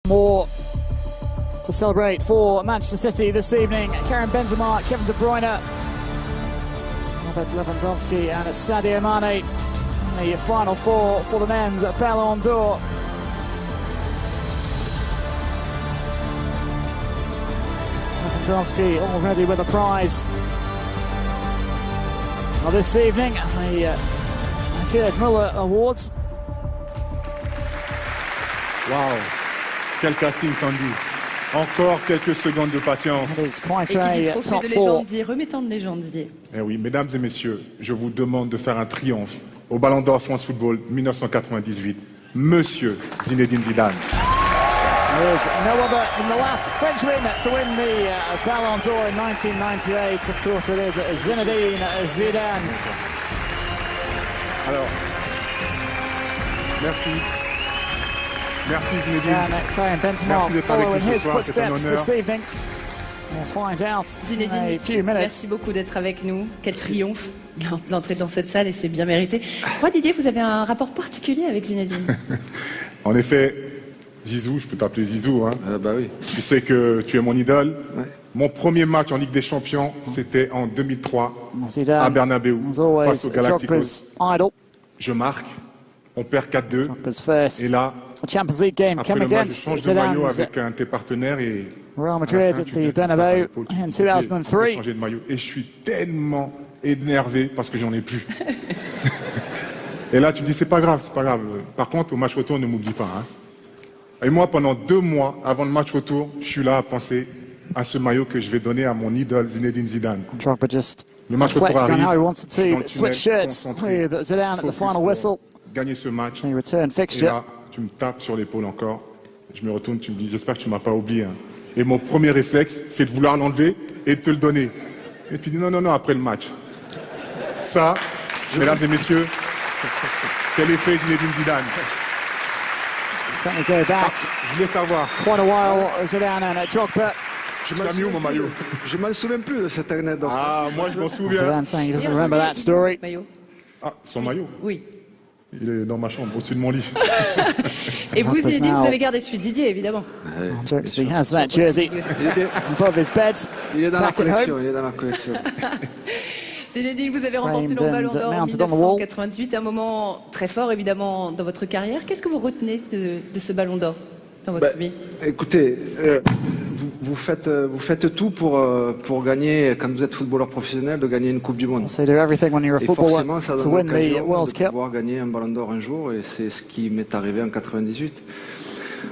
More to celebrate for Manchester City this evening. Karim Benzema, Kevin De Bruyne, Robert Lewandowski and Sadio Mane. The final four for the men's Ballon d'Or. Lewandowski already with a prize. Well, this evening, the Gerd Müller Awards. Wow, quel casting, Sandy. Encore quelques secondes de patience. It is quite Et qui dit a trophée top de four. légende dit remettant de légende, Didier. Eh oui, mesdames et messieurs, je vous demande de faire un triomphe au Ballon d'Or France Football 1998. Monsieur Zinedine Zidane. There is no other than the last Frenchman to win the Ballon d'Or in 1998. Of course, it is Zinedine Zidane. Alors, merci. Merci Zinedine. And Karim Benzema Merci d'être avec following nous ce his soir, c'est un footsteps honneur. this evening. We'll find out in Zinedine, a few minutes. merci beaucoup d'être avec nous. Quel triomphe d'entrer dans cette salle et c'est bien mérité. Moi, Didier, vous avez un rapport particulier avec Zinedine. En effet, Zizou, je peux t'appeler Zizou, hein. Bah oui. Tu sais que tu es mon idole. Ouais. Mon premier match en Ligue des Champions, c'était en 2003 à Zidane Bernabeu was always face aux Galacticos. Drogba's idol. Je marque, on perd 4-2. Drogba's first Et là, Champions League game après came le match, je against change de maillot Zidane's avec un de tes partenaires et Real à la Madrid fin, at tu the viens, tu Bernabeu tapes à l'épaule, tu in me dis, j'ai 2003. changé de maillot et je suis tellement énervé parce que j'en ai plus. Et là, tu me dis, c'est pas grave, c'est pas grave. Par contre, au match retour, ne m'oublie pas. Hein. Et moi, pendant 2 mois avant le match retour, je suis là à penser à ce maillot que je vais donner à mon idole Zinedine Zidane. Drogba just Le match retour reflecting on arrive. how he wanted je suis dans to le switch tunnel, shirts concentré, with Zidane at the focus final pour whistle. gagner ce match. The return Et fixture. là, tu me tapes sur l'épaule encore. Je me retourne, tu me dis, j'espère que tu m'as pas oublié. Hein. Et mon premier réflexe, c'est de vouloir l'enlever et de te le donner. Et tu dis, non, non, non, après le match. Ça, mesdames et messieurs, c'est l'effet Zinedine Zidane. Certainly go back Je voulais savoir. quite a while, Zidane and Drogba. Tu l'as mis où, mon maillot? Je m'en souviens plus de cette anecdote. Ah, moi, je m'en souviens. Zidane saying he doesn't Et on remember dit- that story. Maillot. Ah, son maillot. Oui. Il est dans ma chambre, au-dessus de mon lit. Et vous, Drogba's Zinedine, now- vous avez gardé celui de Didier, évidemment. Jokes that he has that jersey above his bed. Il est dans la Back at collection, home. il est dans la collection. Zinedine, vous avez remporté le Framed Ballon and d'Or en mounted on the wall. 1998, un moment très fort, évidemment, dans votre carrière. Qu'est-ce que vous retenez de ce Ballon d'Or dans votre vie? Écoutez, vous faites tout pour gagner, quand vous êtes footballeur professionnel, de gagner une Coupe du Monde. So you do everything when you're a Et footballer forcément, ça to donne win the l'occasion World de Cup. pouvoir gagner un Ballon d'Or un jour, et c'est ce qui m'est arrivé en 98.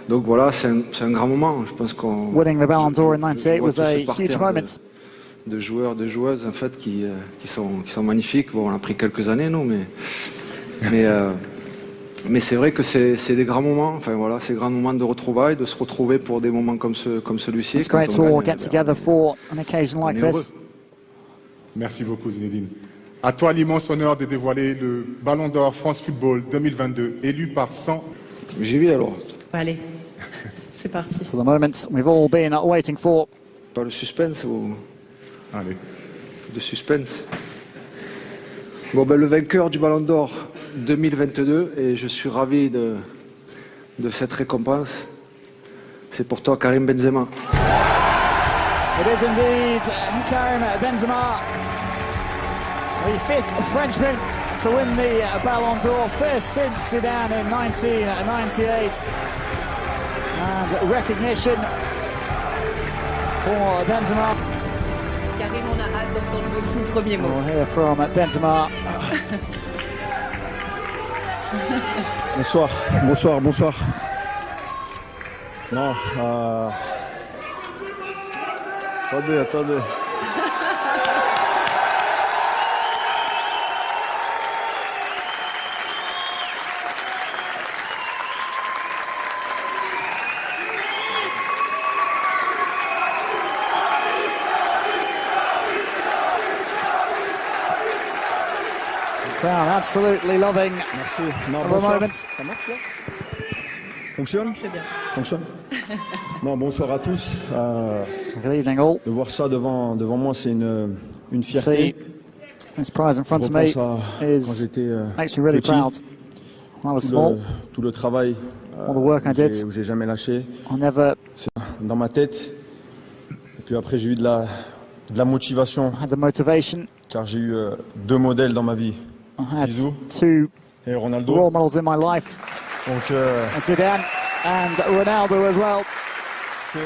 Donc voilà, c'est un grand moment. Je pense qu'on Winning the Ballon d'Or in je 98 vois was tout ce a parterre huge moment. de joueurs, de joueuses en fait qui sont magnifiques. Bon, on a pris quelques années, nous, mais c'est vrai que c'est des grands moments. Enfin voilà, c'est des grands moments de retrouvailles, de se retrouver pour des moments comme celui-ci. It's Quand great on to all gagne, get together for an occasion like on est this. Merci beaucoup, Zinedine. À toi l'immense honneur de dévoiler le Ballon d'Or France Football 2022, élu par 100. J'y vais alors. Allez, c'est parti. For the moment we've all been waiting for. Pas le suspense ou Allez. de suspense. Bon, ben, le vainqueur du Ballon d'Or 2022, et je suis ravi de cette récompense. C'est pour toi, Karim Benzema. It is indeed Karim Benzema, the 5th Frenchman to win the Ballon d'Or, first since Zidane in 1998. And recognition for Benzema. Karim, on a hâte d'entendre vos tout premiers mots. We'll hear from Benzema. Bonsoir, bonsoir, bonsoir. Non, attendez. Crowd absolutely loving Merci. Non, the bonsoir. moment. Ça marche là? Fonctionne? C'est bien. Fonctionne. Non, bonsoir à tous. Good evening all. De voir ça devant moi, c'est une See fierté. this prize in front of Je me repense à quand is j'étais makes me really petit, proud. When I was small, tout le travail all the work I did. où j'ai jamais lâché. I never Dans ma tête. Et puis après, j'ai eu de la motivation, had the motivation. car j'ai eu 2 modèles dans ma vie, I had Zizou 2 et role Ronaldo. models in my life, Donc Zidane and Ronaldo as well. c'est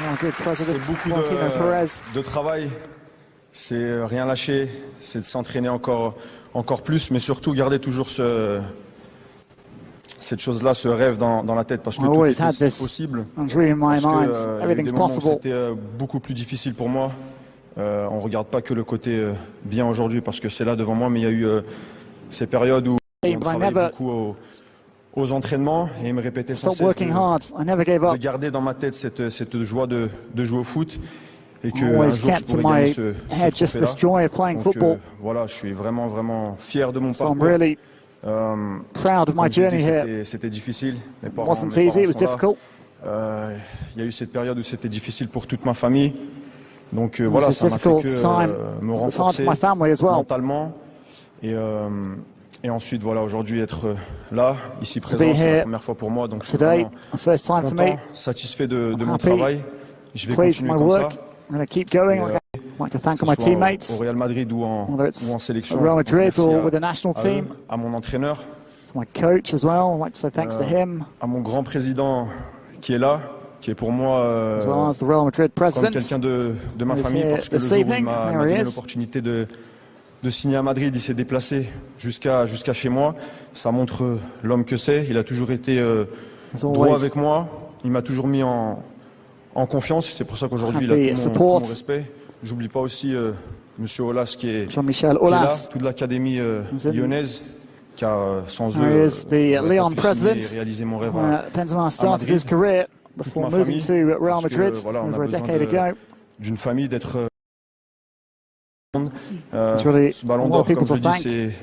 Madrid president beaucoup Florentino Perez. de travail, c'est rien lâcher, c'est de s'entraîner encore plus, mais surtout garder toujours cette chose-là, ce rêve dans la tête, parce que I tout always était had this possible. dream in my Parce que, mind. il y a eu Everything's des moments où possible. c'était beaucoup plus difficile pour moi. On regarde pas que le côté bien aujourd'hui, parce que c'est là devant moi, mais il y a eu ces périodes où on But I travaillait never beaucoup aux entraînements, et il me répétait sans stopped cesse working hard. I never gave de up. garder dans ma tête cette joie de jouer au foot, et que I un always jour je kept in pourrais my gagner ce head just this trophée-là. joy of playing Donc, football. voilà, je suis vraiment fier de mon So I'm parcours. really Euh, proud of my comme je l'ai journey dit, here. c'était difficile. Mes It parents, wasn't mes easy, it was parents sont là. difficult. Il y a eu cette période où c'était difficile pour toute ma famille. Donc It voilà, was a ça m'a fait difficult time. me It was hard renforcer for my family as well. mentalement. Et ensuite, voilà, aujourd'hui, être là, ici be présent, c'est here la première fois pour moi. Donc je suis Today, vraiment the first time for me. content, satisfait de mon happy, travail. Je vais Pleased with continuer my comme work. ça. I'm going to keep going. Et, I'd like to thank Que all my ce soit teammates, au Real Madrid ou whether it's en sélection. at Real Madrid Merci or à- with the national à eux, team. à mon entraîneur, To my coach as well. I'd like to say thanks to him, à mon grand président qui est là, qui est pour moi as well as the Real Madrid comme president. quelqu'un de ma He's famille, here parce que le this jour où il evening. m'a There he donné is. l'opportunité de signer à Madrid, il s'est déplacé jusqu'à chez moi. Ça montre l'homme que c'est. Il a toujours été As droit always, avec moi. Il m'a toujours mis en confiance. C'est pour ça qu'aujourd'hui, il Happy a tout support. mon respect. J'oublie pas aussi Monsieur Aulas qui est Jean-Michel là, Aulas, toute l'académie Is in- lyonnaise, car sans There eux, is the j'aurais pas Lyon pu signer president. et réaliser mon rêve. Benzema started Madrid. his career before ma moving famille, to Real parce que, Madrid voilà, on a over a besoin decade de- ago. D'une famille, d'être It's really ce ballon a lot d'or, of people comme je to dis, thank.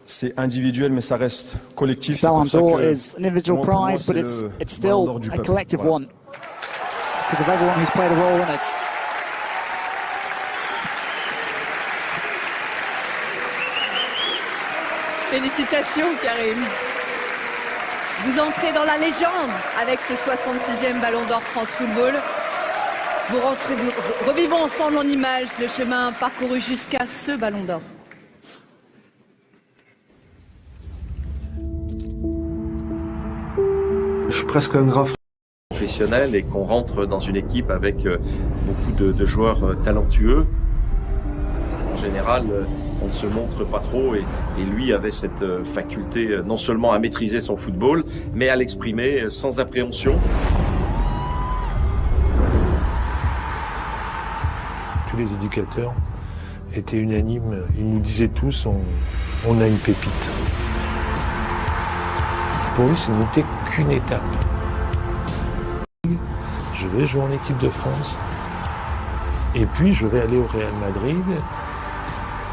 c'est individuel, mais ça reste collectif. This C'est Ballon pour ça d'Or que, is an individual moi, pour moi, prize, but c'est it's le it's Ballon still d'Or du a peuple. collective Voilà. one because of everyone who's played a role in it. Félicitations, Karim. Vous entrez dans la légende avec ce 66e Ballon d'Or France Football. Revivons ensemble en images le chemin parcouru jusqu'à ce Ballon d'Or. Je suis presque un grand professionnel et qu'on rentre dans une équipe avec beaucoup de joueurs talentueux. En général, on ne se montre pas trop et lui avait cette faculté non seulement à maîtriser son football, mais à l'exprimer sans appréhension. Tous les éducateurs étaient unanimes, ils nous disaient tous on a une pépite. Pour lui, ce n'était qu'une étape. Je vais jouer en équipe de France et puis je vais aller au Real Madrid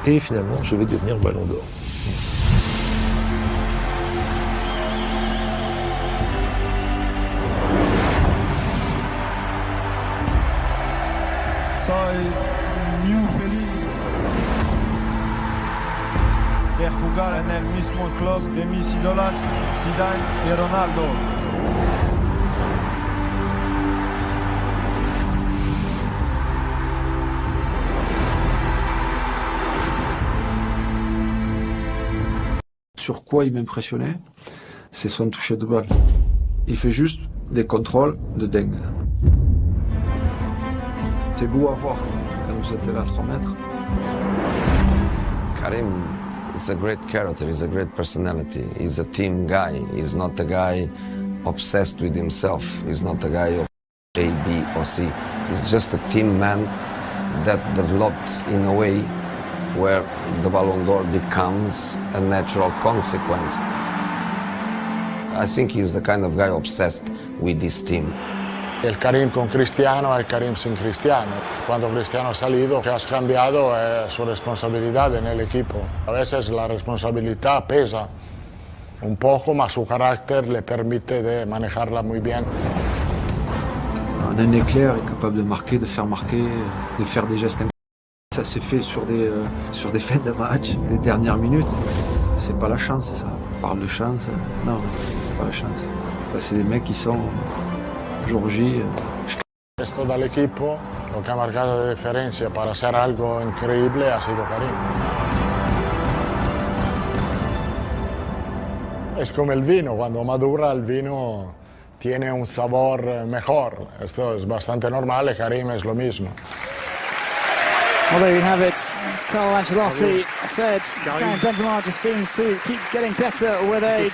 et finalement je vais devenir Ballon d'Or. Soy muy feliz de jugar en el mismo club de mis ídolos, Zidane y Ronaldo. Sur quoi il m'impressionnait, c'est son toucher de balle. Il fait juste des contrôles de dingue. C'est beau à voir quand vous êtes là à 3 mètres. Karim is a great character, he's a great personality. He's a team guy. He's not a guy obsessed with himself. He's not a guy of A, B or C. He's just a team man that developed in a way where the Ballon d'Or becomes a natural consequence. I think he's the kind of guy obsessed with this team. El Karim con Cristiano es el Karim sin Cristiano. Cuando Cristiano ha salido, que has cambiado es su responsabilidad en el equipo. A veces la responsabilidad pesa un poco, mas su carácter le permite de manejarla muy bien. Un homme éclair est capable de marquer, de faire des gestes incroyables. Ça s'est fait sur des fins de match, des dernières minutes. C'est pas la chance, ça. On parle de chance. Non. pas la chance. Ça, c'est des mecs qui sont jour J. Esto del equipo, lo que ha marcado de diferencia para hacer algo increíble ha sido Karim. Es como el vino, cuando madura el vino tiene un sabor mejor. Esto es bastante normal y Karim es lo mismo. Well, there you have it. As Carlo Ancelotti said, Karim Benzema just seems to keep getting better with age.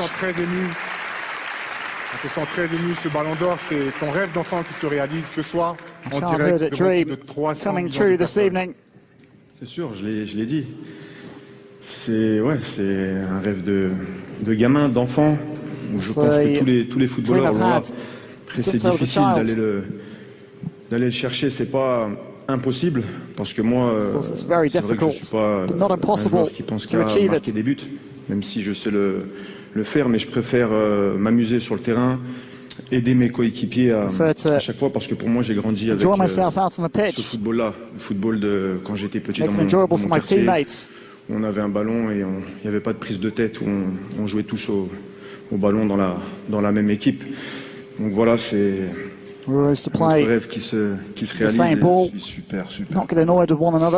On te sent très ému, ce ballon d'or, c'est ton rêve d'enfant qui se réalise ce soir en Childhood direct dream de 300 coming millions true de this personnes. evening. C'est sûr, je l'ai dit. C'est un rêve de gamin, d'enfant. Je pense que tous les footballeurs l'ont là. Après, c'est difficile d'aller le chercher. C'est pas impossible parce que moi, c'est vrai que je suis pas un joueur qui pense qu'à marquer des buts, même si je sais le faire, mais je préfère m'amuser sur le terrain, aider mes coéquipiers à chaque fois, parce que pour moi j'ai grandi avec ce football-là, le football de quand j'étais petit dans mon quartier. On avait un ballon et il n'y avait pas de prise de tête, où on jouait tous au ballon dans la même équipe. Donc voilà, c'est un rêve qui se réalise. Je suis super. Not getting annoyed with one another.